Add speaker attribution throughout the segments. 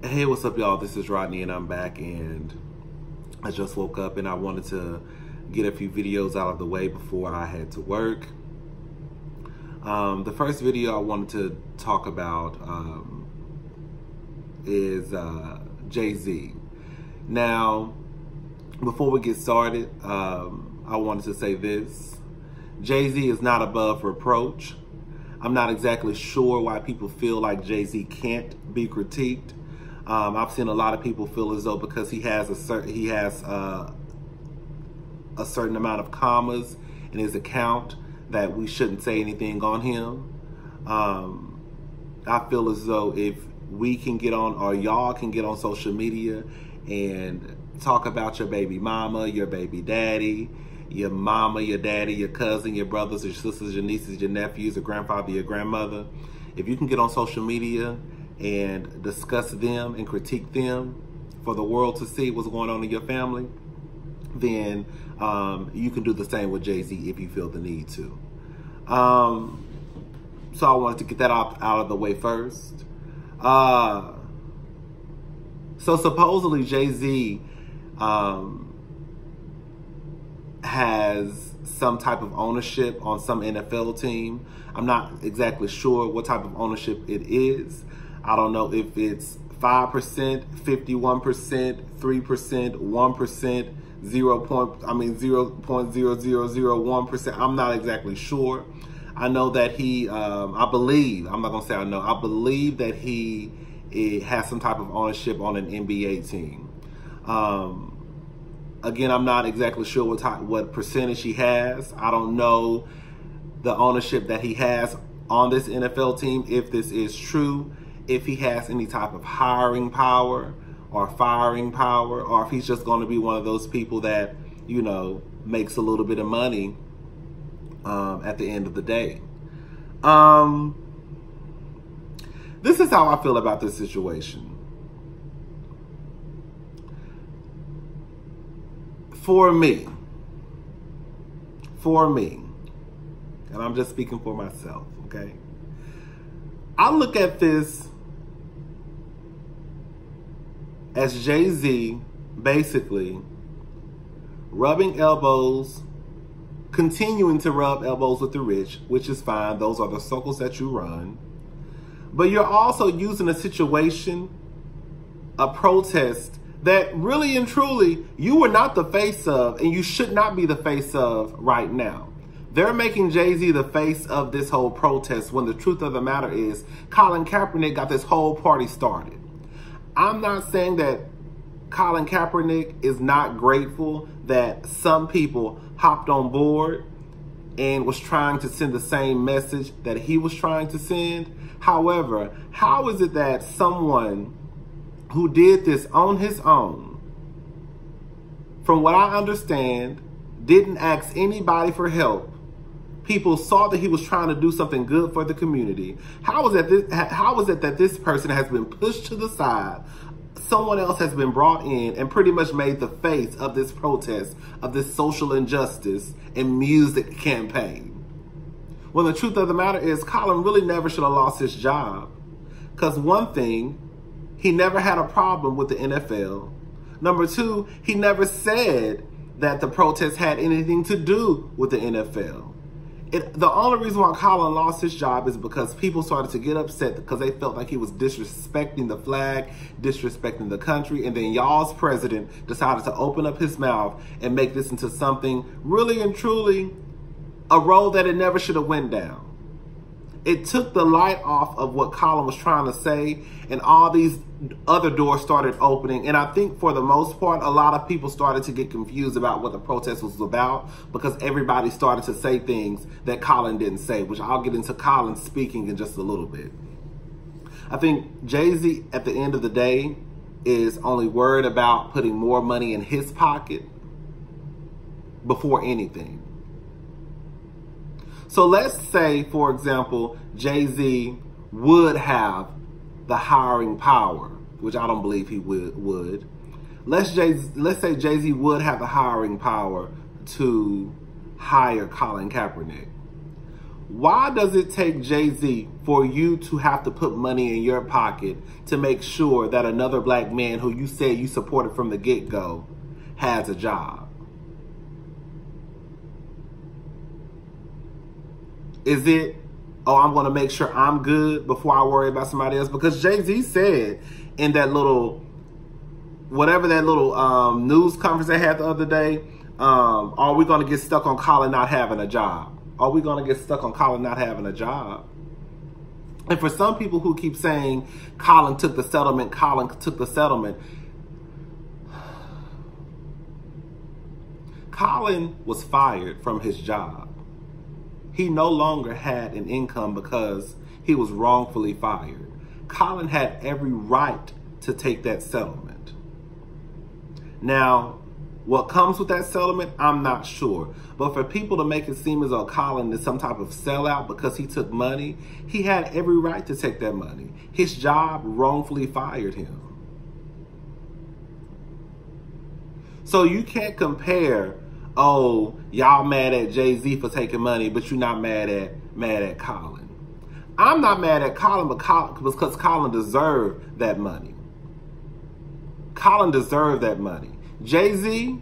Speaker 1: Hey, what's up, y'all? This is Rodney, and I'm back, and I just woke up, and I wanted to get a few videos out of the way before I head to work. The first video I wanted to talk about is Jay-Z. Now, before we get started, I wanted to say this. Jay-Z is not above reproach. I'm not exactly sure why people feel like Jay-Z can't be critiqued. I've seen a lot of people feel as though because he has a certain amount of commas in his account that we shouldn't say anything on him. I feel as though if we can get on, or y'all can get on social media and talk about your baby mama, your baby daddy, your mama, your daddy, your cousin, your brothers, your sisters, your nieces, your nephews, your grandfather, your grandmother. If you can get on social media and discuss them and critique them for the world to see what's going on in your family, then you can do the same with Jay-Z if you feel the need to. So I wanted to get that out of the way first. So supposedly Jay-Z has some type of ownership on some NFL team. I'm not exactly sure what type of ownership it is. I don't know if it's 5%, 51%, 3%, 1%, 0.0001%. I'm not exactly sure. I know that he, I believe that he has some type of ownership on an NBA team. Again, I'm not exactly sure what percentage he has. I don't know the ownership that he has on this NFL team, if this is true, if he has any type of hiring power or firing power, or if he's just going to be one of those people that, you know, makes a little bit of money at the end of the day. This is how I feel about this situation. For me, and I'm just speaking for myself, okay? I look at this as Jay-Z basically rubbing elbows, continuing to rub elbows with the rich, which is fine. Those are the circles that you run. But you're also using a situation, a protest, that really and truly you were not the face of, and you should not be the face of right now. They're making Jay-Z the face of this whole protest when the truth of the matter is Colin Kaepernick got this whole party started. I'm not saying that Colin Kaepernick is not grateful that some people hopped on board and was trying to send the same message that he was trying to send. However, how is it that someone who did this on his own, from what I understand, didn't ask anybody for help, people saw that he was trying to do something good for the community, how is it that this person has been pushed to the side, someone else has been brought in and pretty much made the face of this protest, of this social injustice and music campaign? Well, the truth of the matter is Colin really never should have lost his job, because one thing, he never had a problem with the NFL. Number two, he never said that the protest had anything to do with the NFL. The only reason why Colin lost his job is because people started to get upset because they felt like he was disrespecting the flag, disrespecting the country, and then y'all's president decided to open up his mouth and make this into something really and truly a road that it never should have went down. It took the light off of what Colin was trying to say, and all these other doors started opening. And I think for the most part, a lot of people started to get confused about what the protest was about, because everybody started to say things that Colin didn't say, which I'll get into Colin speaking in just a little bit. I think Jay-Z, at the end of the day, is only worried about putting more money in his pocket before anything. So let's say, for example, Jay-Z would have the hiring power, which I don't believe he would. Let's say Jay-Z would have the hiring power to hire Colin Kaepernick. Why does it take Jay-Z for you to have to put money in your pocket to make sure that another black man who you said you supported from the get-go has a job? Is it, oh, I'm going to make sure I'm good before I worry about somebody else? Because Jay-Z said in that little, whatever that little news conference they had the other day, are we going to get stuck on Colin not having a job? Are we going to get stuck on Colin not having a job? And for some people who keep saying Colin took the settlement, Colin took the settlement, Colin was fired from his job. He no longer had an income because he was wrongfully fired. Colin had every right to take that settlement. Now, what comes with that settlement, I'm not sure. But for people to make it seem as though Colin is some type of sellout because he took money, he had every right to take that money. His job wrongfully fired him. So you can't compare, oh, y'all mad at Jay-Z for taking money, but you're not mad at Colin. I'm not mad at Colin because Colin deserved that money. Colin deserved that money. Jay-Z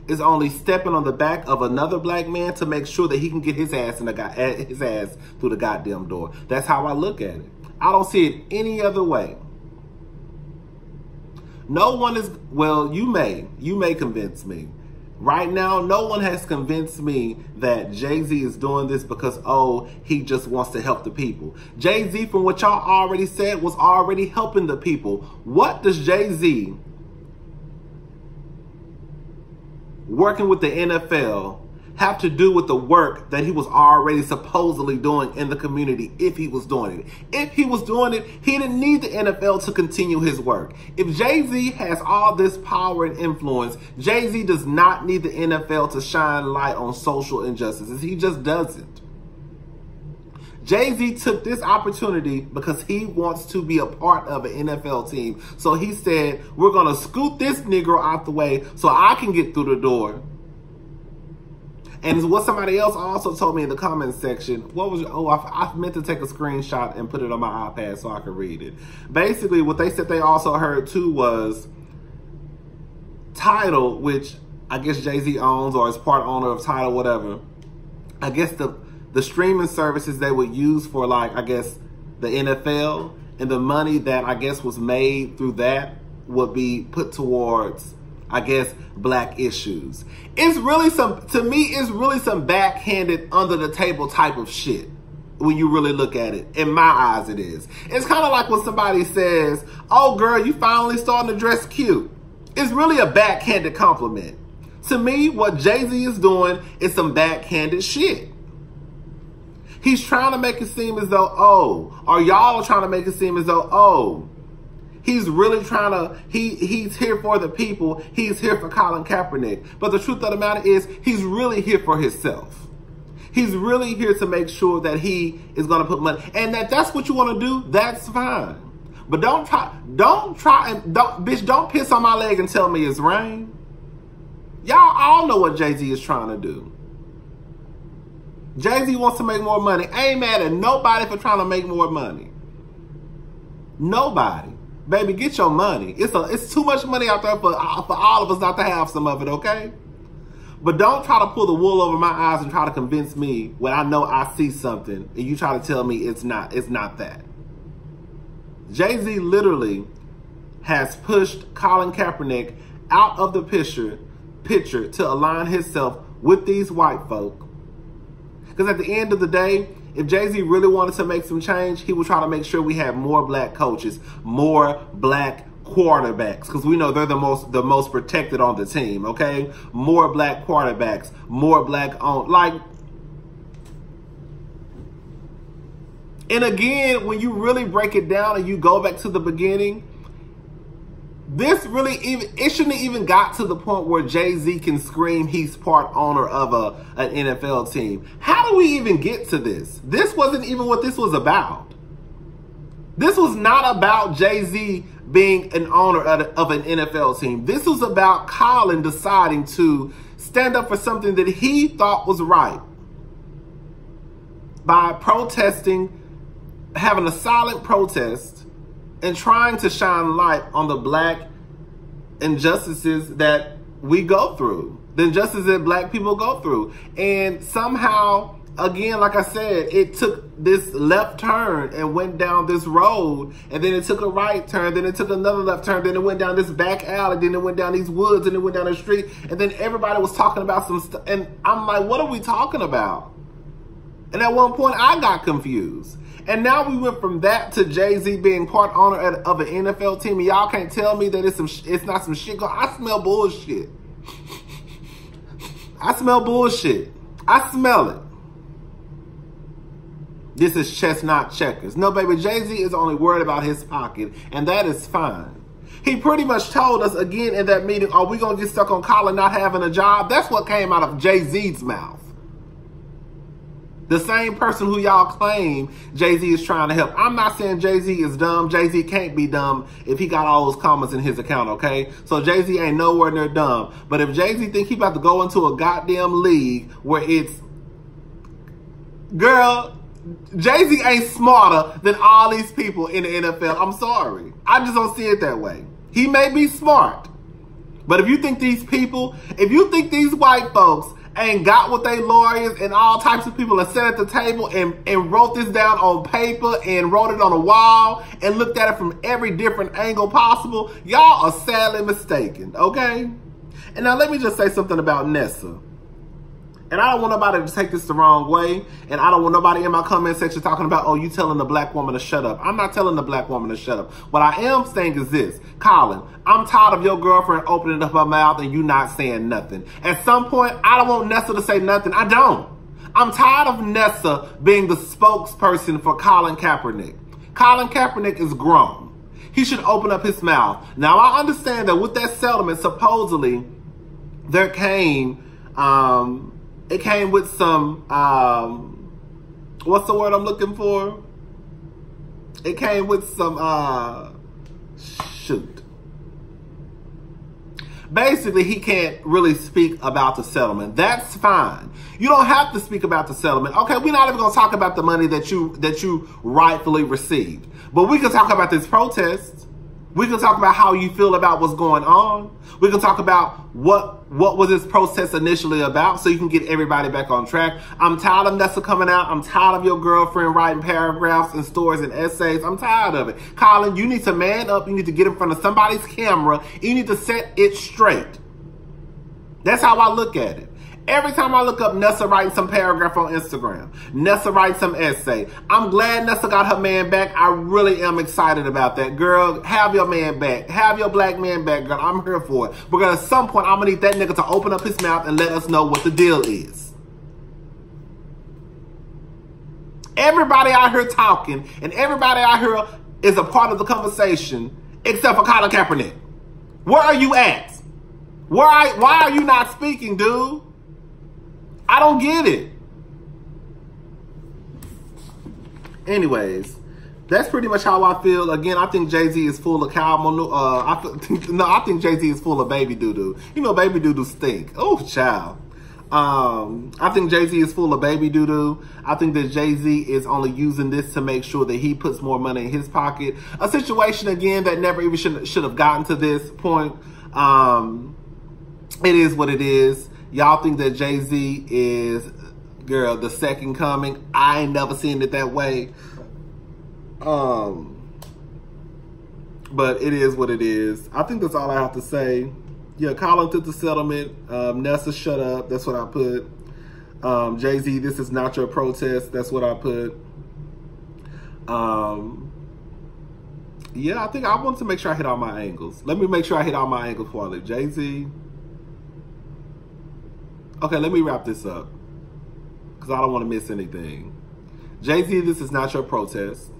Speaker 1: is only stepping on the back of another black man to make sure that he can get his ass through the goddamn door. That's how I look at it. I don't see it any other way. No one is, well, you may convince me. Right now, no one has convinced me that Jay-Z is doing this because, oh, he just wants to help the people. Jay-Z, from what y'all already said, was already helping the people. What does Jay-Z working with the NFL have to do with the work that he was already supposedly doing in the community if he was doing it? If he was doing it, he didn't need the NFL to continue his work. If Jay-Z has all this power and influence, Jay-Z does not need the NFL to shine light on social injustices. He just doesn't. Jay-Z took this opportunity because he wants to be a part of an NFL team. So he said, we're going to scoot this Negro out the way so I can get through the door. And what somebody else also told me in the comments section, what was, oh, I meant to take a screenshot and put it on my iPad so I could read it. Basically, what they said they also heard too was Tidal, which I guess Jay-Z owns or is part owner of Tidal, whatever. I guess the streaming services they would use for, like, I guess, the NFL, and the money that I guess was made through that would be put towards, I guess, black issues. It's really to me, it's really some backhanded, under the table type of shit when you really look at it. In my eyes, it is. It's kind of like when somebody says, oh girl, you finally starting to dress cute. It's really a backhanded compliment. To me, what Jay-Z is doing is some backhanded shit. He's trying to make it seem as though, oh, or y'all are trying to make it seem as though, oh, he's really trying to, he's here for the people. He's here for Colin Kaepernick. But the truth of the matter is, he's really here for himself. He's really here to make sure that he is going to put money. And that's what you want to do, that's fine. But don't piss on my leg and tell me it's rain. Y'all all know what Jay-Z is trying to do. Jay-Z wants to make more money. I ain't mad at nobody for trying to make more money. Nobody. Baby, get your money. It's too much money out there for all of us not to have some of it, okay? But don't try to pull the wool over my eyes and try to convince me when I know I see something and you try to tell me it's not that. Jay-Z literally has pushed Colin Kaepernick out of the picture to align himself with these white folk. Because at the end of the day, if Jay-Z really wanted to make some change, he would try to make sure we have more black coaches, more black quarterbacks, because we know they're the most protected on the team, okay? More black quarterbacks, more black owned, like. And again, when you really break it down and you go back to the beginning, it shouldn't have even got to the point where Jay-Z can scream he's part owner of an NFL team. How do we even get to this? This wasn't even what this was about. This was not about Jay-Z being an owner of an NFL team. This was about Colin deciding to stand up for something that he thought was right. by protesting, having a silent protest, and trying to shine light on the black injustices that we go through, the injustices that black people go through. And somehow, again, like I said, it took this left turn and went down this road, and then it took a right turn, then it took another left turn, then it went down this back alley, then it went down these woods, and it went down the street, and then everybody was talking about some stuff, and I'm like, what are we talking about? And at one point, I got confused. And now we went from that to Jay-Z being part owner of an NFL team, and y'all can't tell me that it's not some shit going on. I smell bullshit. I smell bullshit. I smell it. This is chestnut checkers. No, baby, Jay-Z is only worried about his pocket, and that is fine. He pretty much told us again in that meeting, are we going to get stuck on Colin not having a job? That's what came out of Jay-Z's mouth. The same person who y'all claim Jay-Z is trying to help. I'm not saying Jay-Z is dumb. Jay-Z can't be dumb if he got all those comments in his account, okay? So Jay-Z ain't nowhere near dumb. But if Jay-Z think he about to go into a goddamn league where it's... Girl, Jay-Z ain't smarter than all these people in the NFL. I'm sorry. I just don't see it that way. He may be smart. But if you think these people, if you think these white folks ain't got what they lawyers and all types of people have sat at the table and wrote this down on paper and wrote it on a wall and looked at it from every different angle possible, y'all are sadly mistaken, okay? And now let me just say something about Nessa. And I don't want nobody to take this the wrong way. And I don't want nobody in my comment section talking about, oh, you telling the black woman to shut up. I'm not telling the black woman to shut up. What I am saying is this. Colin, I'm tired of your girlfriend opening up her mouth and you not saying nothing. At some point, I don't want Nessa to say nothing. I don't. I'm tired of Nessa being the spokesperson for Colin Kaepernick. Colin Kaepernick is grown. He should open up his mouth. Now, I understand that with that settlement, supposedly, there came... it came with some, what's the word I'm looking for? It came with some, shoot. Basically, he can't really speak about the settlement. That's fine. You don't have to speak about the settlement. Okay, we're not even going to talk about the money that you rightfully received. But we can talk about this protest. We can talk about how you feel about what's going on. We can talk about what was this protest initially about so you can get everybody back on track. I'm tired of Nessa coming out. I'm tired of your girlfriend writing paragraphs and stories and essays. I'm tired of it. Colin, you need to man up. You need to get in front of somebody's camera. You need to set it straight. That's how I look at it. Every time I look up Nessa writing some paragraph on Instagram, Nessa writes some essay. I'm glad Nessa got her man back. I really am excited about that. Girl, have your man back. Have your black man back, girl. I'm here for it. Because at some point, I'm going to need that nigga to open up his mouth and let us know what the deal is. Everybody out here talking, and everybody out here is a part of the conversation, except for Colin Kaepernick. Where are you at? Why are you not speaking, dude? I don't get it. Anyways, that's pretty much how I feel. Again, I think Jay-Z is full of cow manure. I think Jay-Z is full of baby doo-doo. You know, baby doo-doo stink. Oh, child. I think Jay-Z is full of baby doo-doo. I think that Jay-Z is only using this to make sure that he puts more money in his pocket. A situation, again, that never even should have gotten to this point. It is what it is. Y'all think that Jay-Z is, girl, the second coming. I ain't never seen it that way. But it is what it is. I think that's all I have to say. Yeah, Colin took the settlement. Nessa, shut up. That's what I put. Jay-Z, this is not your protest. That's what I put. Yeah, I think I want to make sure I hit all my angles. Let me make sure I hit all my angles before I leave. Jay-Z. Okay, let me wrap this up because I don't want to miss anything. Jay-Z, this is not your protest.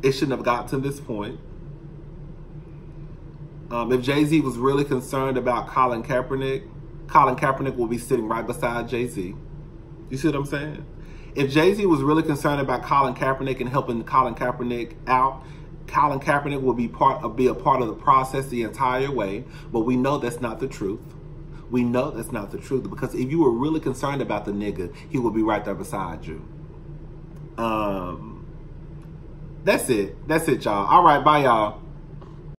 Speaker 1: It shouldn't have gotten to this point. If Jay-Z was really concerned about Colin Kaepernick will be sitting right beside Jay-Z. You see what I'm saying? If Jay-Z was really concerned about Colin Kaepernick and helping Colin Kaepernick out, Colin Kaepernick will be a part of the process the entire way, but we know that's not the truth. We know that's not the truth, because if you were really concerned about the nigga, he would be right there beside you. That's it. That's it, y'all. All right, bye, y'all.